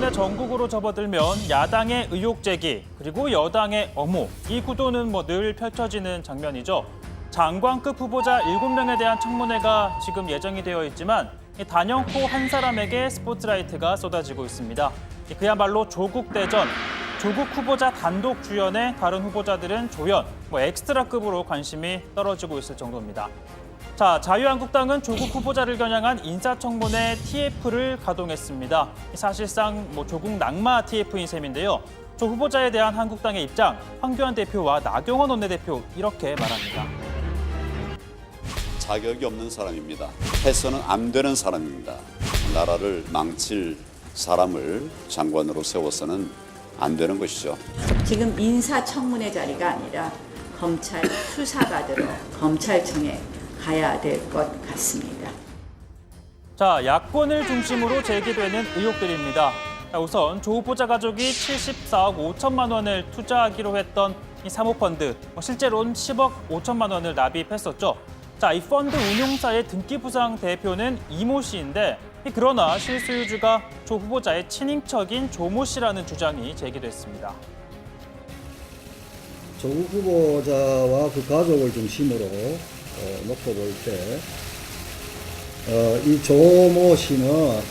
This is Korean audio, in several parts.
후보자 전국으로 접어들면 야당의 의혹 제기, 그리고 여당의 엄호, 이 구도는 늘 펼쳐지는 장면이죠. 장관급 후보자 7명에 대한 청문회가 지금 예정이 되어 있지만 단연코 한 사람에게 스포트라이트가 쏟아지고 있습니다. 그야말로 조국 대전, 조국 후보자 단독 주연에 다른 후보자들은 조연, 엑스트라급으로 관심이 떨어지고 있을 정도입니다. 자, 자유한국당은 조국 후보자를 겨냥한 인사청문회 TF를 가동했습니다. 사실상 조국 낙마 TF인 셈인데요. 조 후보자에 대한 한국당의 입장, 황교안 대표와 나경원 원내대표 이렇게 말합니다. 자격이 없는 사람입니다. 해서는 안 되는 사람입니다. 나라를 망칠 사람을 장관으로 세워서는 안 되는 것이죠. 지금 인사청문회 자리가 아니라 검찰 수사받으러 검찰청에 가야 될 것 같습니다. 자, 야권을 중심으로 제기되는 의혹들입니다. 자, 우선 조 후보자 가족이 74억 5천만 원을 투자하기로 했던 이 사모펀드, 실제로는 10억 5천만 원을 납입했었죠. 자, 이 펀드 운용사의 등기부상 대표는 이모 씨인데, 그러나 실소유주가 조 후보자의 친인척인 조모 씨라는 주장이 제기됐습니다. 조국 후보자와 그 가족을 중심으로 놓고 볼 때, 이 조모 씨는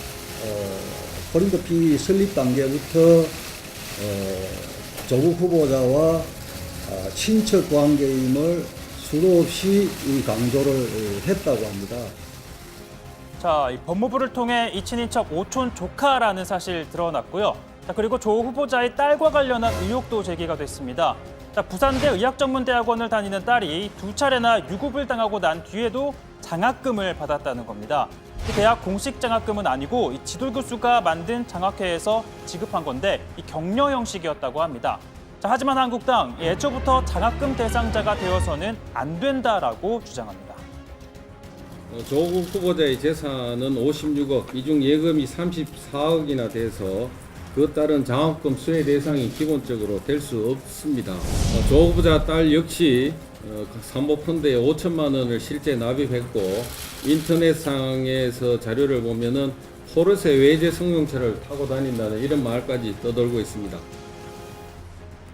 코린도 PB 설립 단계부터 조국 후보자와 친척 관계임을 수도 없이 강조를 했다고 합니다. 자, 이 법무부를 통해 이 친인척 오촌 조카라는 사실 드러났고요. 자, 그리고 조 후보자의 딸과 관련한 의혹도 제기가 됐습니다. 자, 부산대 의학전문대학원을 다니는 딸이 2차례나 유급을 당하고 난 뒤에도 장학금을 받았다는 겁니다. 이 대학 공식 장학금은 아니고 이 지도교수가 만든 장학회에서 지급한 건데 이 격려 형식이었다고 합니다. 자, 하지만 한국당 애초부터 장학금 대상자가 되어서는 안 된다라고 주장합니다. 조국 후보자의 재산은 56억, 이 중 예금이 34억이나 돼서 그 따른 장학금 수혜 대상이 기본적으로 될 수 없습니다. 조 후보자 딸 역시 사모펀드에 5천만 원을 실제 납입했고 인터넷상에서 자료를 보면은 포르쉐 외제 승용차를 타고 다닌다는 이런 말까지 떠돌고 있습니다.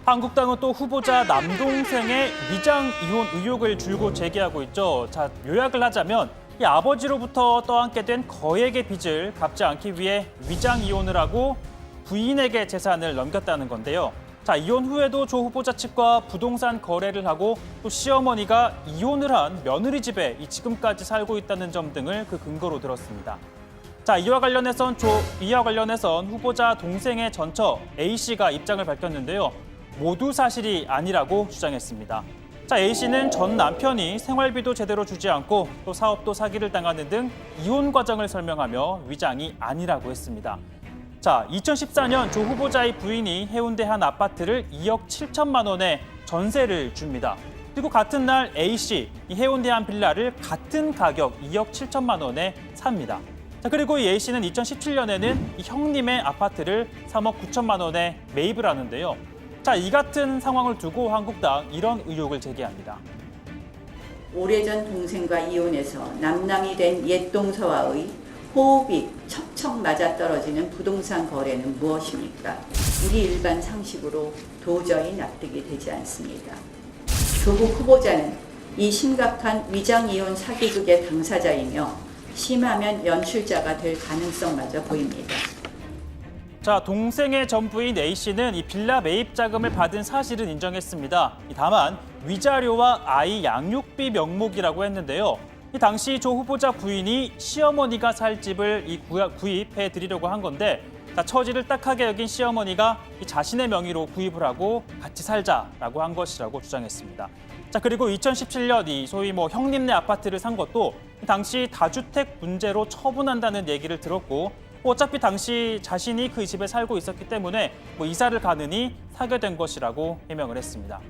한국당은 또 후보자 남동생의 위장 이혼 의혹을 줄곧 제기하고 있죠. 자, 요약을 하자면 이 아버지로부터 떠안게 된 거액의 빚을 갚지 않기 위해 위장 이혼을 하고 부인에게 재산을 넘겼다는 건데요. 자, 이혼 후에도 조 후보자 측과 부동산 거래를 하고 또 시어머니가 이혼을 한 며느리 집에 지금까지 살고 있다는 점 등을 그 근거로 들었습니다. 자, 이와 관련해선 후보자 동생의 전처 A씨가 입장을 밝혔는데요. 모두 사실이 아니라고 주장했습니다. 자, A씨는 전 남편이 생활비도 제대로 주지 않고 또 사업도 사기를 당하는 등 이혼 과정을 설명하며 위장이 아니라고 했습니다. 자, 2014년 조 후보자의 부인이 해운대 한 아파트를 2억 7천만 원에 전세를 줍니다. 그리고 같은 날 A씨, 이 해운대 한 빌라를 같은 가격 2억 7천만 원에 삽니다. 자, 그리고 이 A씨는 2017년에는 이 형님의 아파트를 3억 9천만 원에 매입을 하는데요. 자, 이 같은 상황을 두고 한국당 이런 의혹을 제기합니다. 오래전 동생과 이혼해서 남남이 된 옛 동서와의 호흡이 척척 맞아떨어지는 부동산 거래는 무엇입니까? 우리 일반 상식으로 도저히 납득이 되지 않습니다. 조국 후보자는 이 심각한 위장 이혼 사기극의 당사자이며 심하면 연출자가 될 가능성마저 보입니다. 자, 동생의 전 부인 A씨는 이 빌라 매입 자금을 받은 사실은 인정했습니다. 다만 위자료와 아이 양육비 명목이라고 했는데요. 이 당시 조 후보자 부인이 시어머니가 살 집을 구입해 드리려고 한 건데, 자, 처지를 딱하게 여긴 시어머니가 이 자신의 명의로 구입을 하고 같이 살자라고 한 것이라고 주장했습니다. 자, 그리고 2017년 이 소위 형님네 아파트를 산 것도 당시 다주택 문제로 처분한다는 얘기를 들었고, 어차피 당시 자신이 그 집에 살고 있었기 때문에 이사를 가느니 사게 된 것이라고 해명을 했습니다.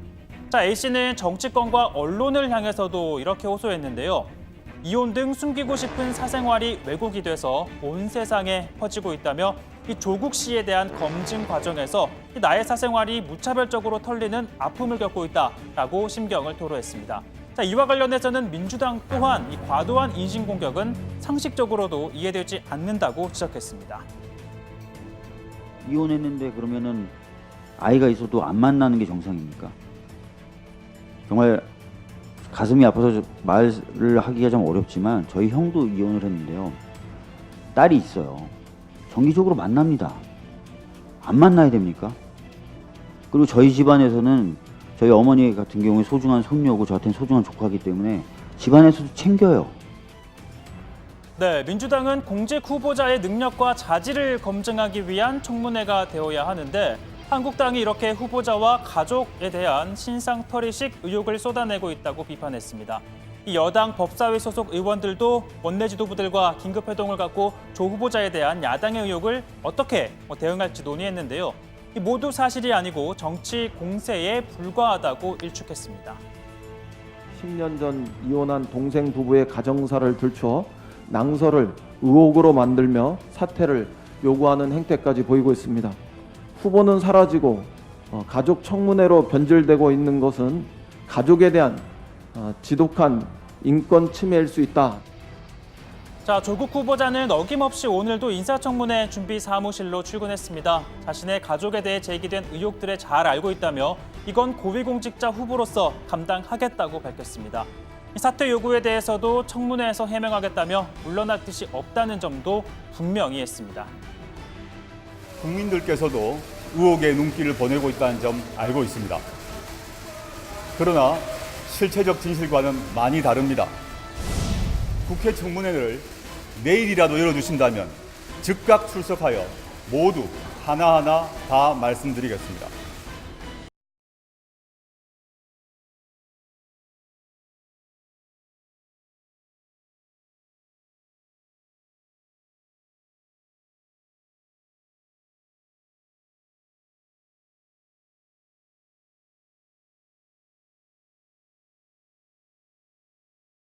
자, A씨는 정치권과 언론을 향해서도 이렇게 호소했는데요. 이혼 등 숨기고 싶은 사생활이 왜곡이 돼서 온 세상에 퍼지고 있다며 이 조국 씨에 대한 검증 과정에서 나의 사생활이 무차별적으로 털리는 아픔을 겪고 있다라고 심경을 토로했습니다. 자, 이와 관련해서는 민주당 또한 이 과도한 인신공격은 상식적으로도 이해되지 않는다고 지적했습니다. 이혼했는데 그러면은 아이가 있어도 안 만나는 게 정상입니까? 정말 가슴이 아파서 말을 하기가 좀 어렵지만 저희 형도 이혼을 했는데요. 딸이 있어요. 정기적으로 만납니다. 안 만나야 됩니까? 그리고 저희 집안에서는 저희 어머니 같은 경우에 소중한 손녀고 저한테는 소중한 조카이기 때문에 집안에서도 챙겨요. 네, 민주당은 공직 후보자의 능력과 자질을 검증하기 위한 청문회가 되어야 하는데 한국당이 이렇게 후보자와 가족에 대한 신상털이식 의혹을 쏟아내고 있다고 비판했습니다. 이 여당 법사위 소속 의원들도 원내 지도부들과 긴급회동을 갖고 조 후보자에 대한 야당의 의혹을 어떻게 대응할지 논의했는데요. 이 모두 사실이 아니고 정치 공세에 불과하다고 일축했습니다. 10년 전 이혼한 동생 부부의 가정사를 들춰 낭설을 의혹으로 만들며 사퇴를 요구하는 행태까지 보이고 있습니다. 후보는 사라지고 가족 청문회로 변질되고 있는 것은 가족에 대한 지독한 인권 침해일 수 있다. 자, 조국 후보자는 어김없이 오늘도 인사청문회 준비 사무실로 출근했습니다. 자신의 가족에 대해 제기된 의혹들을 잘 알고 있다며 이건 고위공직자 후보로서 감당하겠다고 밝혔습니다. 이 사퇴 요구에 대해서도 청문회에서 해명하겠다며 물러날 뜻이 없다는 점도 분명히 했습니다. 국민들께서도 의혹의 눈길을 보내고 있다는 점 알고 있습니다. 그러나 실체적 진실과는 많이 다릅니다. 국회 청문회를 내일이라도 열어주신다면 즉각 출석하여 모두 하나하나 다 말씀드리겠습니다.